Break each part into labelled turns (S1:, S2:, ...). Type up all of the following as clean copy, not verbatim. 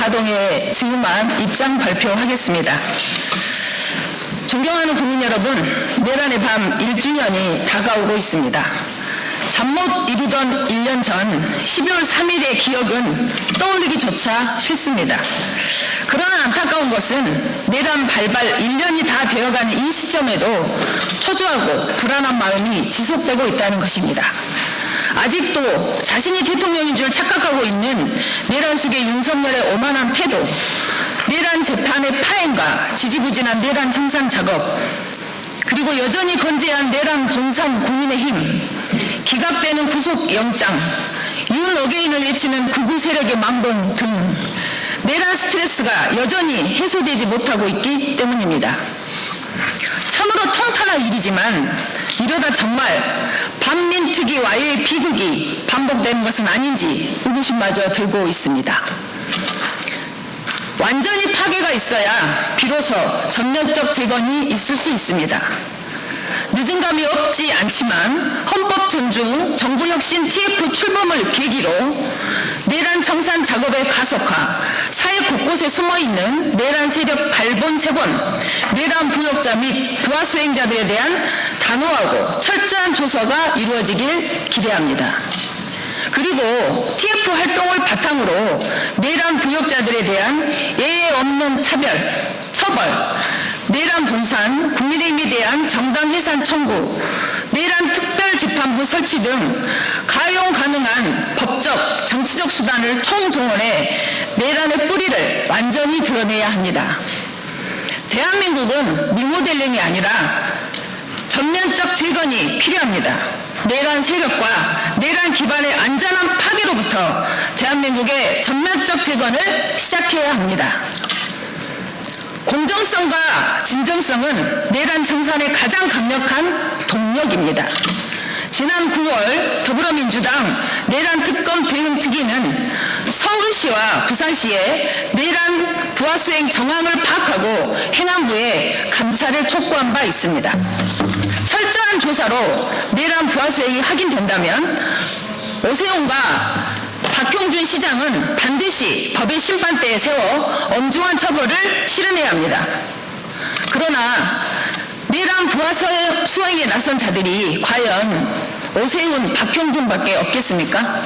S1: 가동에 즈음한 입장 발표하겠습니다. 존경하는 국민 여러분, 내란의 밤 1주년이 다가오고 있습니다. 잠 못 이루던 1년 전 12월 3일의 기억은 떠올리기조차 싫습니다. 그러나 안타까운 것은 내란 발발 1년이 다 되어가는 이 시점에도 초조하고 불안한 마음이 지속되고 있다는 것입니다. 아직도 자신이 대통령인 줄 착각하고 있는 내란 속의 윤석열의 오만한 태도, 내란 재판의 파행과 지지부진한 내란 청산 작업, 그리고 여전히 건재한 내란 본산 국민의힘, 기각되는 구속영장, 윤 어게인을 외치는 극우 세력의 망동 등 내란 스트레스가 여전히 해소되지 못하고 있기 때문입니다. 참으로 통탄할 일이지만 이러다 정말 반민특위와의 비극이 반복되는 것은 아닌지 의구심마저 들고 있습니다. 완전히 파괴가 있어야 비로소 전면적 재건이 있을 수 있습니다. 늦은 감이 없지 않지만 헌법 존중, 정부혁신 TF 출범을 계기로 내란 청산 작업의 가속화, 사회 곳곳에 숨어있는 내란 세력 발본색원, 내란 부역자 및 부하 수행자들에 대한 단호하고 철저한 조사가 이루어지길 기대합니다. 그리고 TF 활동을 바탕으로 내란 부역자들에 대한 예외 없는 차별, 처벌, 내란 분산, 국민의힘에 대한 정당 해산 청구, 내란 특별재판부 설치 등 가용 가능한 법적, 정치적 수단을 총동원해 내란의 뿌리를 완전히 드러내야 합니다. 대한민국은 리모델링이 아니라 전면적 재건이 필요합니다. 내란 세력과 내란 기반의 안전한 파괴로부터 대한민국의 전면적 재건을 시작해야 합니다. 공정성과 진정성은 내란 청산의 가장 강력한 동력입니다. 지난 9월 더불어민주당 내란 특검 대응 특위는 서울시와 부산시에 내란 부하 수행 정황을 파악하고 행안부에 감사를 촉구한 바 있습니다. 철저한 조사로 내란 부하 수행이 확인된다면 오세훈과 박형준 시장은 반드시 법의 심판대에 세워 엄중한 처벌을 실현해야 합니다. 그러나 내란 부하 수행에 나선 자들이 과연 오세훈, 박형준밖에 없겠습니까?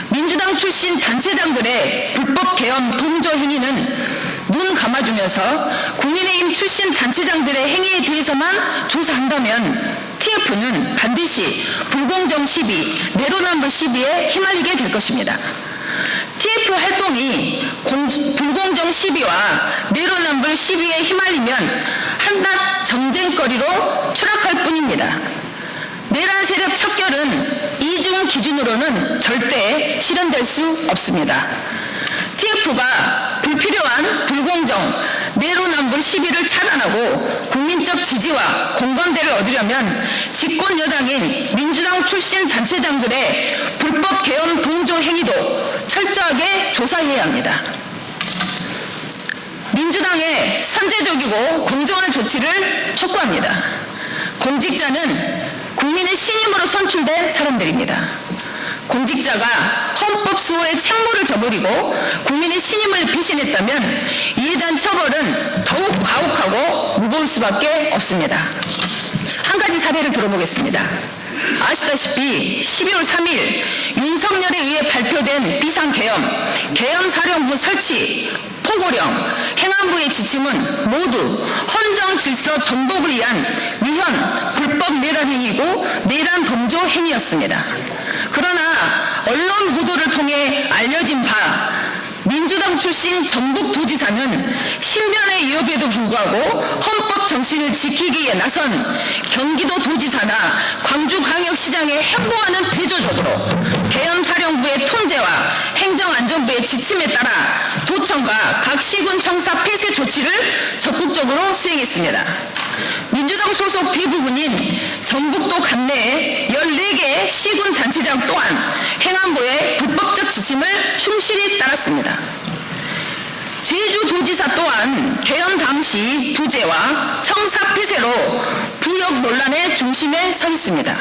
S1: 민주당 출신 단체장들의 불법 계엄 동조 행위는 눈 감아주면서 국민의힘 출신 단체장들의 행위에 대해서만 조사한다면 TF는 반드시 불공정 시비, 내로남불 시비에 휘말리게 될 것입니다. TF 활동이 불공정 시비와 내로남불 시비에 휘말리면 한낱 정쟁거리로 추락할 뿐입니다. 내란 세력 척결은 이중 기준으로는 절대 실현될 수 없습니다. TF가 불필요한 불공정, 내로남불 시비를 차단하고 국민적 지지와 공감대를 얻으려면 집권 여당인 민주당 출신 단체장들의 불법 계엄 동조 행위도 철저하게 조사해야 합니다. 민주당의 선제적이고 공정한 조치를 촉구합니다. 공직자는 국민의 신임으로 선출된 사람들입니다. 공직자가 헌법 수호의 책무를 저버리고 국민의 신임을 배신했다면 이에 대한 처벌은 더욱 가혹하고 무거울 수밖에 없습니다. 한 가지 사례를 들어보겠습니다. 아시다시피 12월 3일 윤석열에 의해 발표된 비상계엄, 계엄사령부 설치, 포고령, 행안부의 지침은 모두 헌정질서 전복을 위한 위헌, 불법 내란 행위고 내란 동조 행위였습니다. 그러나 언론 보도를 통해 알려진 바 민주당 출신 전북도지사는 신변의 위협에도 불구하고 헌법 정신을 지키기 위해 나선 경기도도지사나 광주광역시장에 행보하는 대조적으로 계엄사령부의 통제와 행정안전부의 지침에 따라 도청과 각 시군 청사 폐쇄 조치를 적극적으로 수행했습니다. 민주당 소속 대부분인 전북도 관내에 14개 시군 단체장 또한 행안부의 불법적 지침을 충실히 따랐습니다. 제주도지사 또한 계엄 당시 부재와 청사 폐쇄로 부역 논란의 중심에 서 있습니다.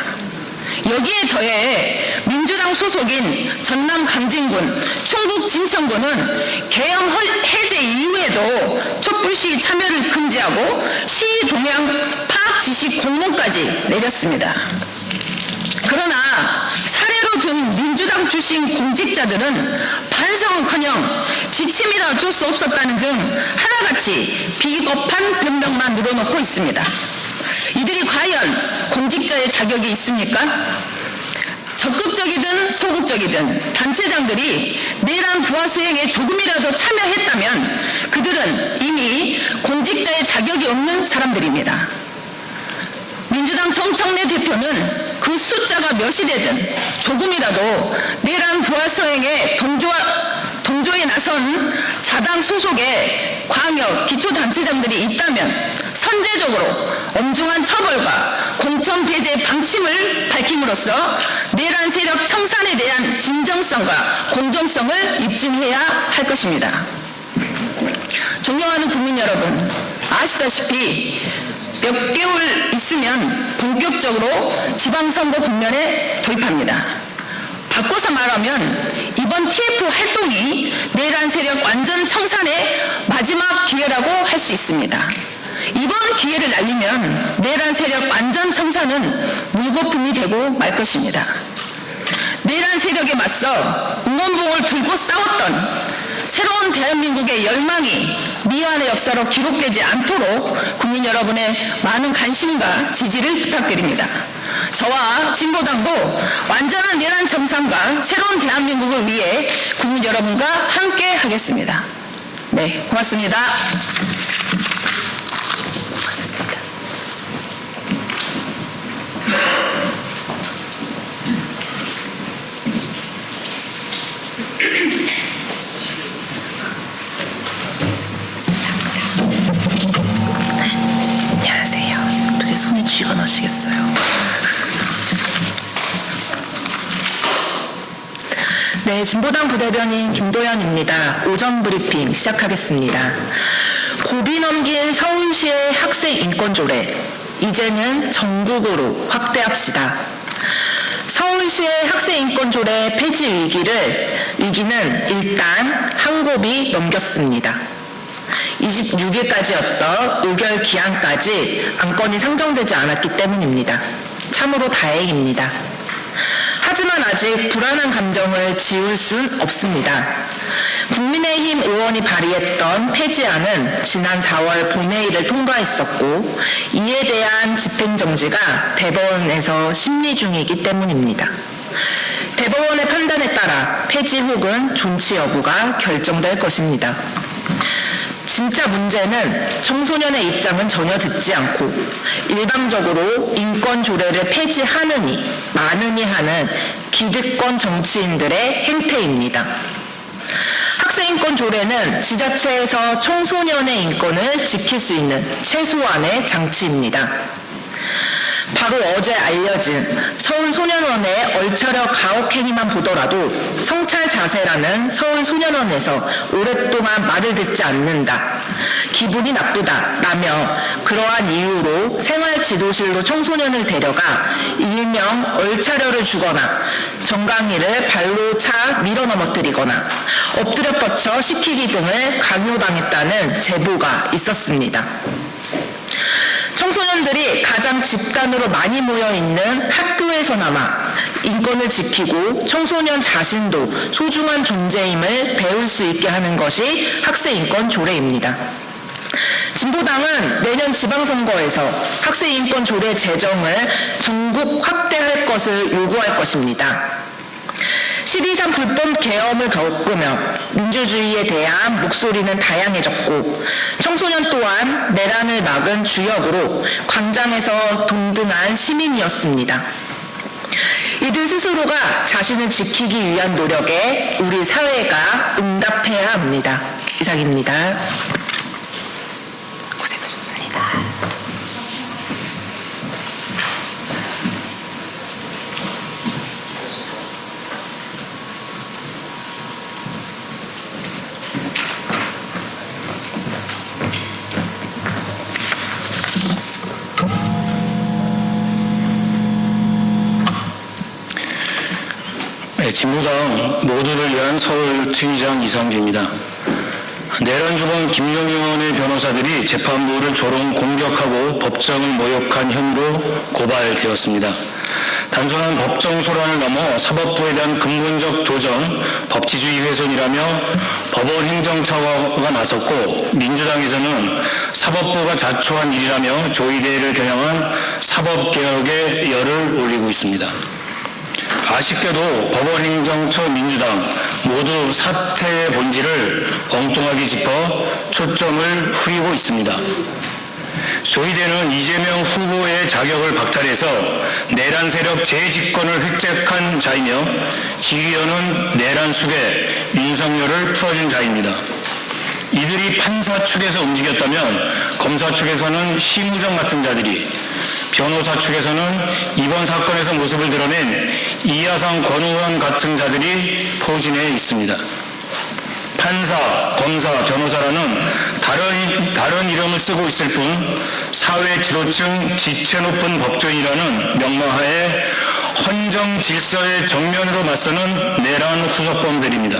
S1: 여기에 더해 민주당 소속인 전남 강진군, 충북 진천군은 계엄 해제 이후에도 촛불 시위 참여를 금지하고 시위 동향 파악 지시 공문까지 내렸습니다. 그러나 사례로 든 민주당 출신 공직자들은 반성은커녕 지침이라 어쩔 수 없었다는 등 하나같이 비겁한 변명만 늘어놓고 있습니다. 이들이 과연 공직자의 자격이 있습니까? 적극적이든 소극적이든 단체장들이 내란 부하 수행에 조금이라도 참여했다면 그들은 이미 공직자의 자격이 없는 사람들입니다. 민주당 정청래 대표는 그 숫자가 몇이 되든 조금이라도 내란 부하 수행에 동조에 나선 자당 소속의 광역 기초단체장들이 있다면 선제적으로 엄중한 처벌과 공천 배제 방침을 밝힘으로써 내란 세력 청산에 대한 진정성과 공정성을 입증해야 할 것입니다. 존경하는 국민 여러분, 아시다시피 몇 개월 있으면 본격적으로 지방선거 국면에 돌입합니다. 바꿔서 말하면 이번 TF 활동이 내란 세력 완전 청산의 마지막 기회라고 할 수 있습니다. 이번 기회를 날리면 내란 세력 완전 청산은 물거품이 되고 말 것입니다. 내란 세력에 맞서 응원봉을 들고 싸웠던 새로운 대한민국의 열망이 미완의 역사로 기록되지 않도록 국민 여러분의 많은 관심과 지지를 부탁드립니다. 저와 진보당도 완전한 내란 청산과 새로운 대한민국을 위해 국민 여러분과 함께 하겠습니다. 네, 고맙습니다.
S2: 안녕하세요. 어떻게 손이 쥐가 나시겠어요? 네, 진보당 부대변인 김도연입니다. 오전 브리핑 시작하겠습니다. 고비 넘긴 서울시의 학생 인권 조례, 이제는 전국으로 확대합시다. 서울시의 학생 인권 조례 폐지 위기는 일단 한 고비 넘겼습니다. 26일까지였던 의결 기한까지 안건이 상정되지 않았기 때문입니다. 참으로 다행입니다. 하지만 아직 불안한 감정을 지울 순 없습니다. 국민의힘 의원이 발의했던 폐지안은 지난 4월 본회의를 통과했었고 이에 대한 집행정지가 대법원에서 심리 중이기 때문입니다. 대법원의 판단에 따라 폐지 혹은 존치 여부가 결정될 것입니다. 진짜 문제는 청소년의 입장은 전혀 듣지 않고 일방적으로 인권 조례를 폐지하느니 마느니 하는 기득권 정치인들의 행태입니다. 학생인권 조례는 지자체에서 청소년의 인권을 지킬 수 있는 최소한의 장치입니다. 바로 어제 알려진 서울소년원의 얼차려 가혹행위만 보더라도 성찰 자세라는 서울소년원에서 오랫동안 말을 듣지 않는다, 기분이 나쁘다 라며 그러한 이유로 생활지도실로 청소년을 데려가 일명 얼차려를 주거나 정강이를 발로 차 밀어 넘어뜨리거나 엎드려 뻗쳐 시키기 등을 강요당했다는 제보가 있었습니다. 청소년들이 가장 집단으로 많이 모여있는 학교에서나마 인권을 지키고 청소년 자신도 소중한 존재임을 배울 수 있게 하는 것이 학생인권 조례입니다. 진보당은 내년 지방선거에서 학생인권 조례 제정을 전국 확대할 것을 요구할 것입니다. 12.3 불법 계엄을 겪으며 민주주의에 대한 목소리는 다양해졌고 청소년 또한 내란을 막은 주역으로 광장에서 동등한 시민이었습니다. 이들 스스로가 자신을 지키기 위한 노력에 우리 사회가 응답해야 합니다. 이상입니다. 고생하셨습니다.
S3: 진보당 모두를 위한 서울 특위장 이상주입니다. 내란 주범 김용희 의원의 변호사들이 재판부를 조롱 공격하고 법정을 모욕한 혐의로 고발되었습니다. 단순한 법정 소란을 넘어 사법부에 대한 근본적 도전, 법치주의 훼손이라며 법원 행정처가 나섰고, 민주당에서는 사법부가 자초한 일이라며 조의대를 겨냥한 사법개혁에 열을 올리고 있습니다. 아쉽게도 법원 행정처 민주당 모두 사태의 본질을 엉뚱하게 짚어 초점을 흐리고 있습니다. 조의대는 이재명 후보의 자격을 박탈해서 내란 세력 재집권을 획책한 자이며, 지휘원은 내란 숙의 윤석열을 풀어준 자입니다. 이들이 판사 측에서 움직였다면 검사 측에서는 심우정 같은 자들이, 변호사 측에서는 이번 사건에서 모습을 드러낸 이하상 권우원 같은 자들이 포진해 있습니다. 판사, 검사, 변호사라는 다른 이름을 쓰고 있을 뿐 사회 지도층 지체 높은 법조인이라는 명망하에 헌정 질서의 정면으로 맞서는 내란 후속범들입니다.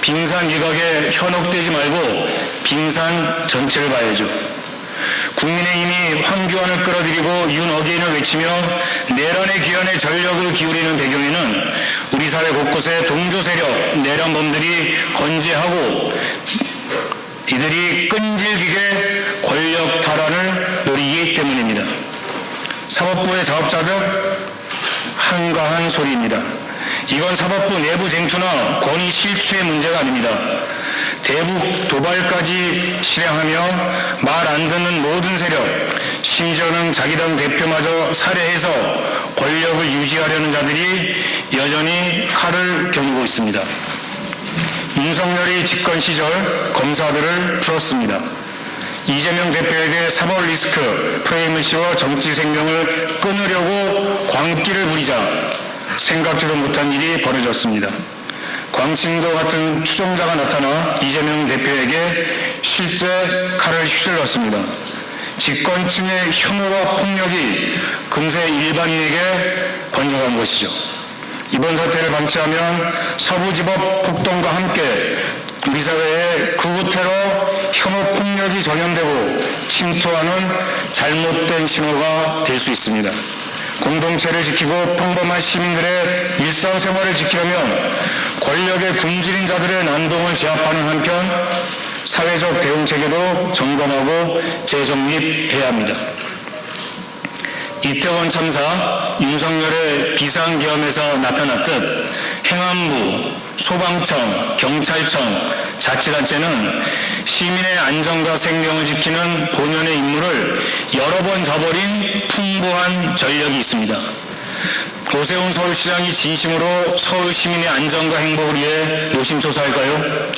S3: 빙산 일각에 현혹되지 말고 빙산 전체를 봐야죠. 국민의힘이 황교안을 끌어들이고 윤어게인을 외치며 내란의 귀환에 전력을 기울이는 배경에는 우리 사회 곳곳에 동조 세력, 내란범들이 건재하고 이들이 끈질기게 권력 탈환을 노리기 때문입니다. 사법부의 자업자득 한가한 소리입니다. 이건 사법부 내부 쟁투나 권위 실추의 문제가 아닙니다. 대북 도발까지 실행하며 말 안 듣는 모든 세력, 심지어는 자기 당 대표마저 살해해서 권력을 유지하려는 자들이 여전히 칼을 겨누고 있습니다. 윤석열이 집권 시절 검사들을 풀었습니다. 이재명 대표에게 사법 리스크 프레임을 씌워 정치 생명을 끊으려고 광기를 부리자 생각지도 못한 일이 벌어졌습니다. 광신도 같은 추종자가 나타나 이재명 대표에게 실제 칼을 휘둘렀습니다. 집권층의 혐오와 폭력이 금세 일반인에게 번져간 것이죠. 이번 사태를 방치하면 서부지법 폭동과 함께 우리 사회에 극우테러, 혐오 폭력이 전염되고 침투하는 잘못된 신호가 될 수 있습니다. 공동체를 지키고 평범한 시민들의 일상생활을 지키려면 권력의 굶주린 자들의 난동을 제압하는 한편 사회적 대응체계도 점검하고 재정립해야 합니다. 이태원 참사, 윤석열의 비상계엄에서 나타났듯 행안부, 소방청, 경찰청, 자치단체는 시민의 안전과 생명을 지키는 본연의 임무를 여러 번 저버린 풍부한 전력이 있습니다. 오세훈 서울시장이 진심으로 서울 시민의 안전과 행복을 위해 노심초사할까요?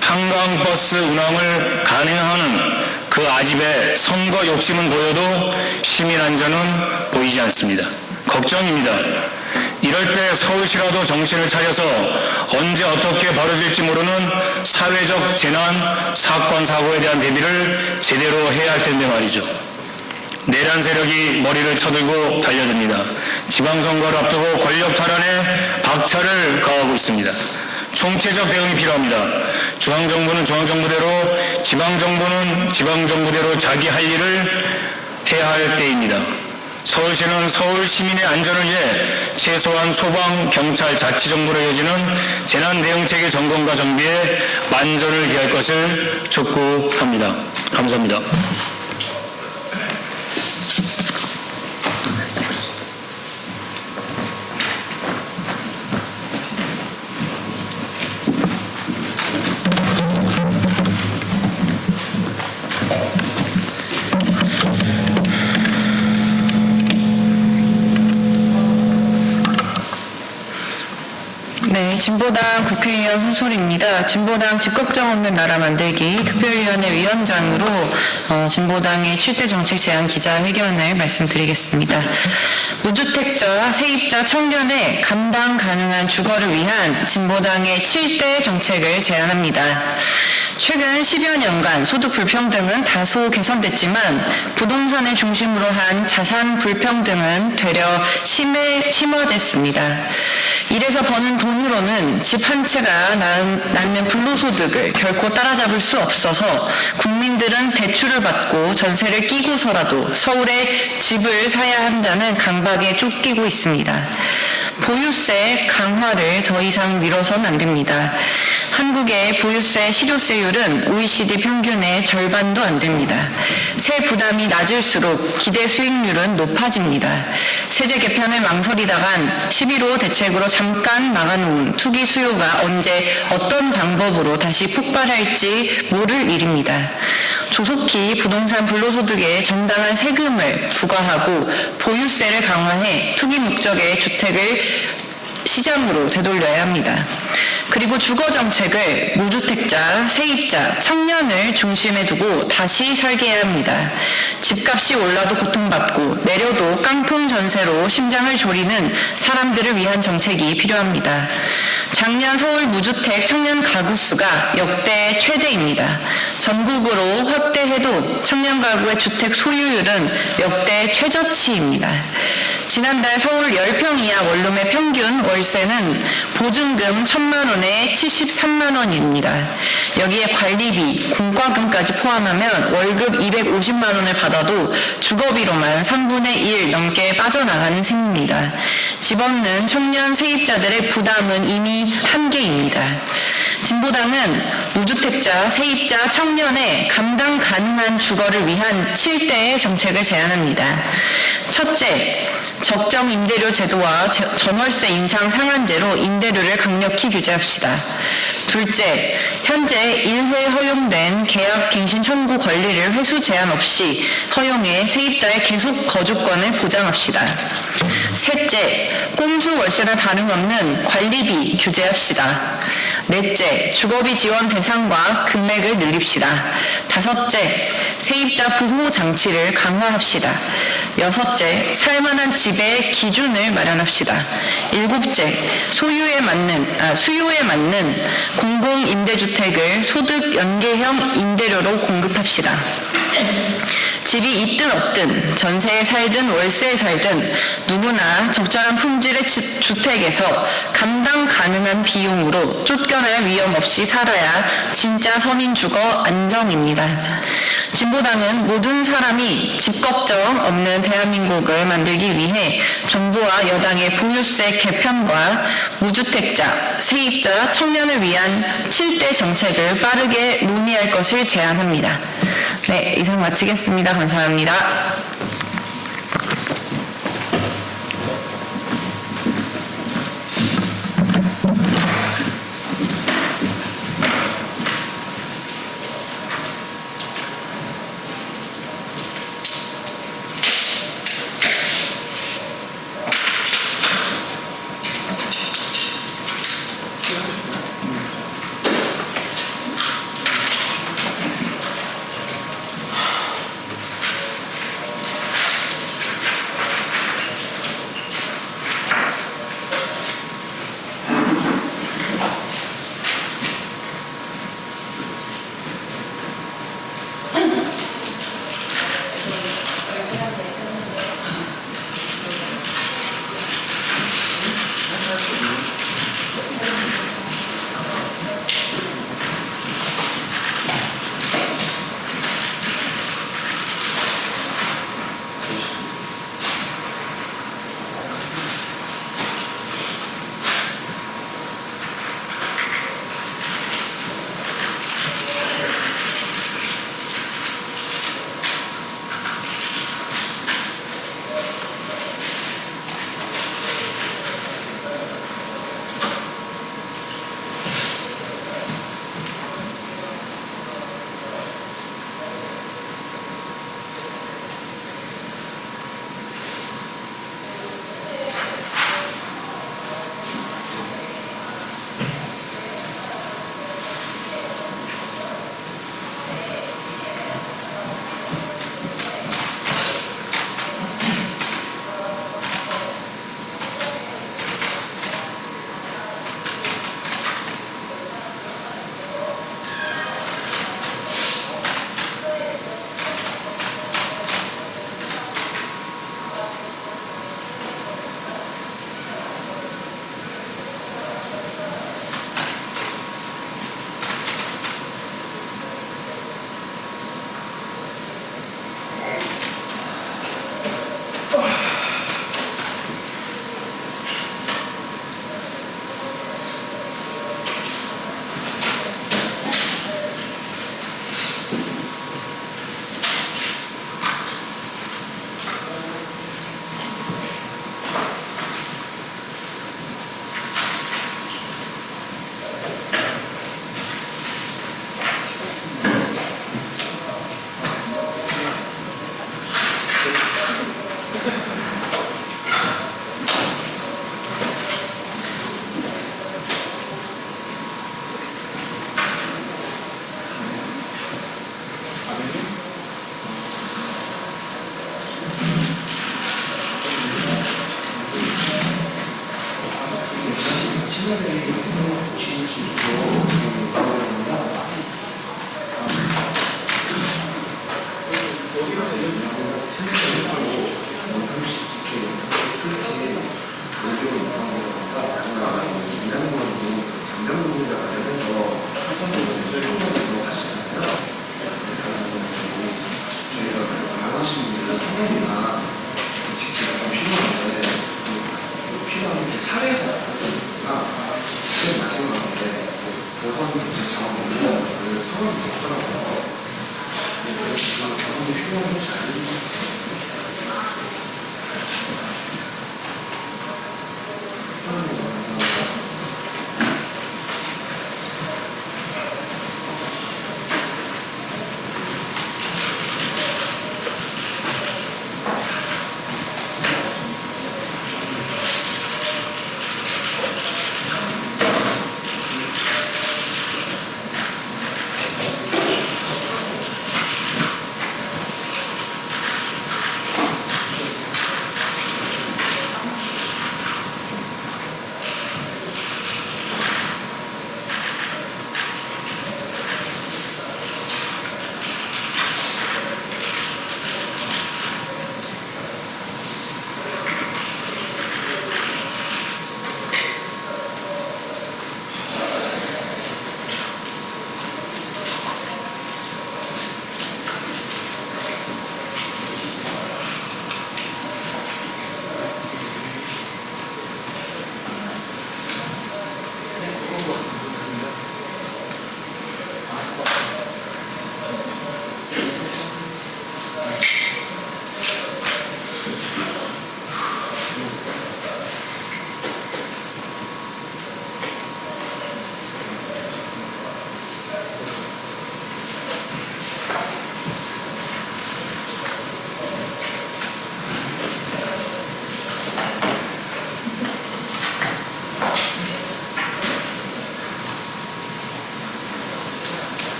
S3: 한강버스 운항을 가능하는 그 아집의 선거 욕심은 보여도 시민 안전은 보이지 않습니다. 걱정입니다. 이럴 때 서울시라도 정신을 차려서 언제 어떻게 벌어질지 모르는 사회적 재난, 사건, 사고에 대한 대비를 제대로 해야 할 텐데 말이죠. 내란 세력이 머리를 쳐들고 달려듭니다. 지방선거를 앞두고 권력 탈환에 박차를 가하고 있습니다. 총체적 대응이 필요합니다. 중앙정부는 중앙정부대로, 지방정부는 지방정부대로 자기 할 일을 해야 할 때입니다. 서울시는 서울 시민의 안전을 위해 최소한 소방, 경찰, 자치정부로 이어지는 재난대응체계 점검과 정비에 만전을 기할 것을 촉구합니다. 감사합니다.
S1: 네, 진보당 국회의원 손소리입니다. 진보당 집걱정 없는 나라 만들기 특별위원회 위원장으로 진보당의 7대 정책 제안 기자회견을 말씀드리겠습니다. 무주택자, 세입자, 청년의 감당 가능한 주거를 위한 진보당의 7대 정책을 제안합니다. 최근 10여 년간 소득 불평등은 다소 개선됐지만 부동산을 중심으로 한 자산 불평등은 되려 심화됐습니다. 이래서 버는 돈으로는 집 한 채가 낳는 불로소득을 결코 따라잡을 수 없어서 국민들은 대출을 받고 전세를 끼고서라도 서울에 집을 사야 한다는 강박에 쫓기고 있습니다. 보유세 강화를 더 이상 미뤄서는 안 됩니다. 한국의 보유세 실효세율은 OECD 평균의 절반도 안 됩니다. 세 부담이 낮을수록 기대 수익률은 높아집니다. 세제 개편을 망설이다간 11호 대책으로 잠깐 막아놓은 투기 수요가 언제 어떤 방법으로 다시 폭발할지 모를 일입니다. 조속히 부동산 불로소득에 정당한 세금을 부과하고 보유세를 강화해 투기 목적의 주택을 시장으로 되돌려야 합니다. 그리고 주거정책을 무주택자, 세입자, 청년을 중심에 두고 다시 설계해야 합니다. 집값이 올라도 고통받고 내려도 깡통 전세로 심장을 졸이는 사람들을 위한 정책이 필요합니다. 작년 서울 무주택 청년 가구 수가 역대 최대입니다. 전국으로 확대해도 청년 가구의 주택 소유율은 역대 최저치입니다. 지난달 서울 10평 이하 원룸의 평균 월세는 보증금 1,000만 원에 73만 원입니다. 여기에 관리비, 공과금까지 포함하면 월급 250만 원을 받아도 주거비로만 3분의 1 넘게 빠져나가는 셈입니다. 집 없는 청년 세입자들의 부담은 이미 한계입니다. 진보당은 무주택자, 세입자, 청년의 감당 가능한 주거를 위한 7대의 정책을 제안합니다. 첫째, 적정 임대료 제도와 전월세 인상 상한제로 임대료를 강력히 규제합시다. 둘째, 현재 1회 허용된 계약 갱신 청구 권리를 회수 제한 없이 허용해 세입자의 계속 거주권을 보장합시다. 셋째, 꼼수 월세나 다름없는 관리비 규제합시다. 넷째, 주거비 지원 대상과 금액을 늘립시다. 다섯째, 세입자 보호 장치를 강화합시다. 여섯째, 살만한 집의 기준을 마련합시다. 일곱째, 수요에 맞는 공공임대주택을 소득 연계형 임대료로 공급합시다. 집이 있든 없든 전세에 살든 월세에 살든 누구나 적절한 품질의 주택에서 감당 가능한 비용으로 쫓겨날 위험 없이 살아야 진짜 서민 주거 안정입니다. 진보당은 모든 사람이 집 걱정 없는 대한민국을 만들기 위해 정부와 여당의 보유세 개편과 무주택자, 세입자, 청년을 위한 7대 정책을 빠르게 논의할 것을 제안합니다. 네, 이상 마치겠습니다. 감사합니다.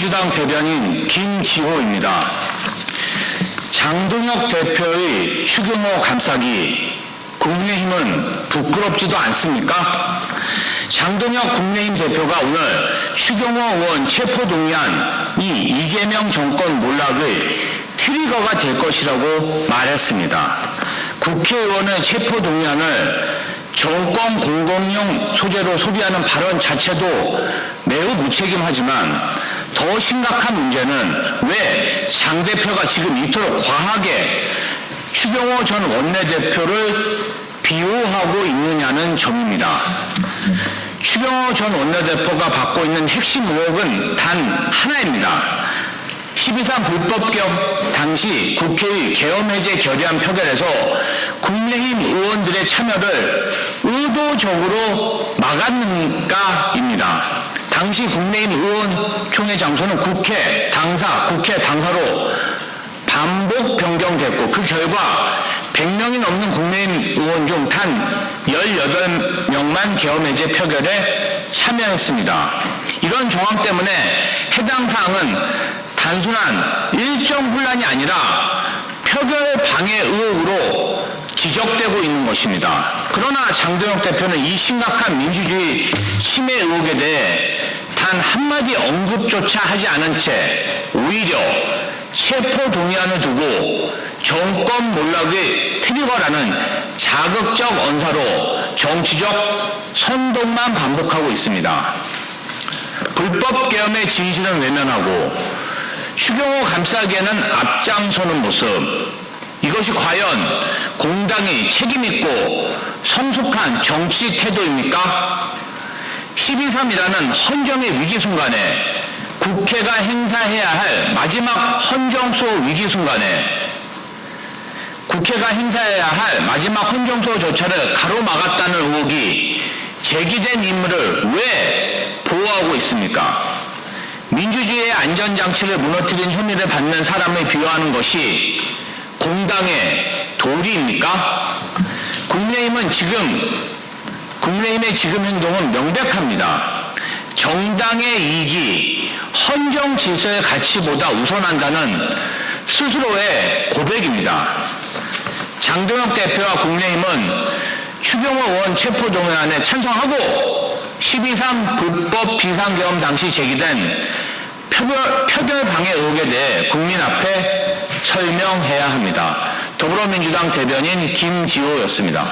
S3: 더불어민주당 대변인 김지호입니다. 장동혁 대표의 추경호 감싸기, 국민의힘은 부끄럽지도 않습니까? 장동혁 국민의힘 대표가 오늘 추경호 의원 체포동의안이 이재명 정권 몰락의 트리거가 될 것이라고 말했습니다. 국회의원의 체포동의안을 정권 공공용 소재로 소비하는 발언 자체도 매우 무책임하지만 더 심각한 문제는 왜 장 대표가 지금 이토록 과하게 추경호 전 원내대표를 비호하고 있느냐는 점입니다. 추경호 전 원내대표가 받고 있는 핵심 의혹은 단 하나입니다. 12.3 불법개혁 당시 국회의 계엄해제 결의안 표결에서 국민의힘 의원들의 참여를 의도적으로 막았는가입니다. 당시 국민의힘 의원총회 장소는 국회 당사로 반복 변경됐고 그 결과 100명이 넘는 국민의힘 의원 중 단 18명만 계엄해제 표결에 참여했습니다. 이런 정황 때문에 해당 사항은 단순한 일정 혼란이 아니라 표결 방해 의혹으로 지적되고 있는 것입니다. 그러나 장동혁 대표는 이 심각한 민주주의 침해 의혹에 대해 단 한마디 언급조차 하지 않은 채 오히려 체포동의안을 두고 정권 몰락의 트리거라는 자극적 언사로 정치적 선동만 반복하고 있습니다. 불법 계엄의 진실은 외면하고 추경호 감싸기에는 앞장서는 모습, 이것이 과연 공당이 책임있고 성숙한 정치 태도입니까? 12.3이라는 헌정의 위기 순간에 국회가 행사해야 할 마지막 헌정소 위기 순간에 국회가 행사해야 할 마지막 헌정소조차를 가로막았다는 의혹이 제기된 인물을 왜 보호하고 있습니까? 민주주의의 안전장치를 무너뜨린 혐의를 받는 사람을 비호하는 것이 공당의 도리입니까? 국민의힘의 지금 행동은 명백합니다. 정당의 이익이 헌정 질서의 가치보다 우선한다는 스스로의 고백입니다. 장동혁 대표와 국민의힘은 추경호 의원 체포동의안에 찬성하고 12.3 불법 비상계엄 당시 제기된 표결 방해 의혹에 대해 국민 앞에 설명해야 합니다. 더불어민주당 대변인 김지호였습니다.